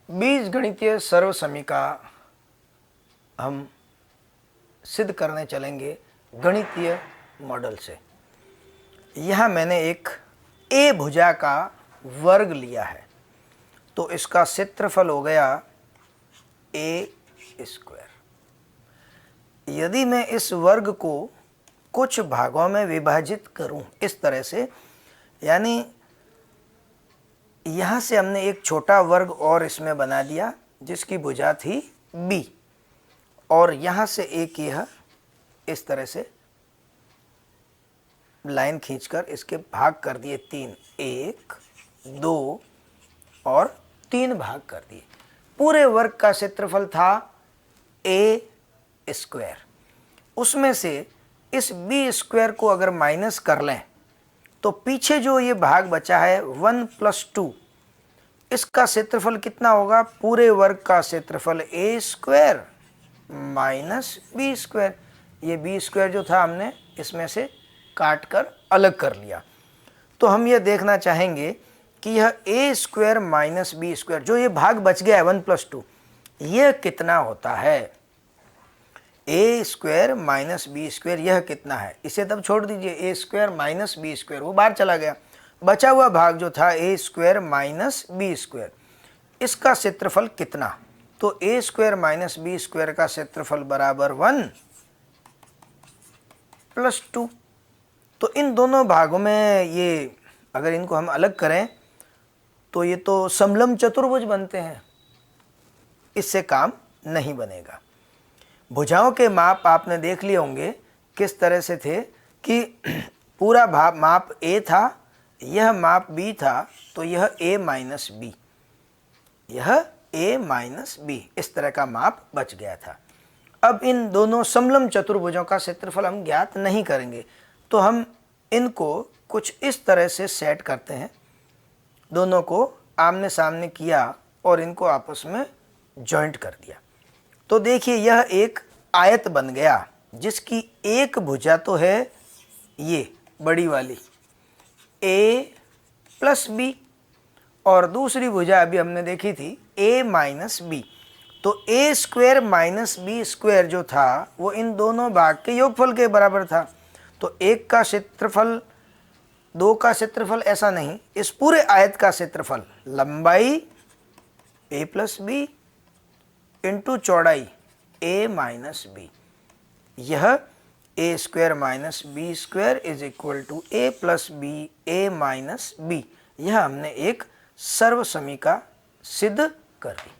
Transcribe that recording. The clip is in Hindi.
बीजगणितीय सर्वसमीका हम सिद्ध करने चलेंगे गणितीय मॉडल से। यहाँ मैंने एक ए भुजा का वर्ग लिया है, तो इसका क्षेत्रफल हो गया ए स्क्वायर। यदि मैं इस वर्ग को कुछ भागों में विभाजित करूं इस तरह से, यानी यहाँ से हमने एक छोटा वर्ग और इसमें बना दिया जिसकी भुजा थी बी, और यहाँ से एक यह इस तरह से लाइन खींचकर इसके भाग कर दिए तीन, 1, 2 और 3 भाग कर दिए। पूरे वर्ग का क्षेत्रफल था ए स्क्वायर। उसमें से इस बी स्क्वायर को अगर माइनस कर लें तो पीछे जो ये भाग बचा है 1 + 2, इसका क्षेत्रफल कितना होगा? पूरे वर्ग का क्षेत्रफल ए स्क्वायर माइनस बी स्क्वायर। ये बी स्क्वायर जो था हमने इसमें से काट कर अलग कर लिया। तो हम ये देखना चाहेंगे कि यह A square minus B square, जो ये भाग बच गया है 1 + 2, यह कितना होता है? ए स्क्वायर माइनस बी स्क्वायर यह कितना है? इसे तब छोड़ दीजिए, ए स्क्वायर माइनस बी स्क्वायर वो बाहर चला गया। बचा हुआ भाग जो था ए स्क्वायर माइनस बी स्क्वायर, इसका क्षेत्रफल कितना? तो ए स्क्वायर माइनस बी स्क्वायर का क्षेत्रफल बराबर 1 + 2। तो इन दोनों भागों में ये अगर इनको हम अलग करें तो ये तो समलंब चतुर्भुज बनते हैं, इससे काम नहीं बनेगा। भुजाओं के माप आपने देख लिए होंगे किस तरह से थे कि पूरा भाग माप ए था, यह माप बी था, तो यह ए माइनस बी, यह ए माइनस बी, इस तरह का माप बच गया था। अब इन दोनों समलंब चतुर्भुजों का क्षेत्रफल हम ज्ञात नहीं करेंगे, तो हम इनको कुछ इस तरह से सेट करते हैं। दोनों को आमने सामने किया और इनको आपस में जॉइंट कर दिया, तो देखिए यह एक आयत बन गया जिसकी एक भुजा तो है ये बड़ी वाली ए + बी, और दूसरी भुजा अभी हमने देखी थी ए माइनस बी। तो ए स्क्वायर माइनस बी स्क्वायर जो था वो इन दोनों भाग के योगफल के बराबर था। तो एक का क्षेत्रफल, दो का क्षेत्रफल ऐसा नहीं, इस पूरे आयत का क्षेत्रफल लंबाई ए + बी इंटू चौड़ाई ए माइनस बी, यह A square minus B square is equal to A + B A minus B. यह हमने एक सर्वसमीका सिद्ध कर दी।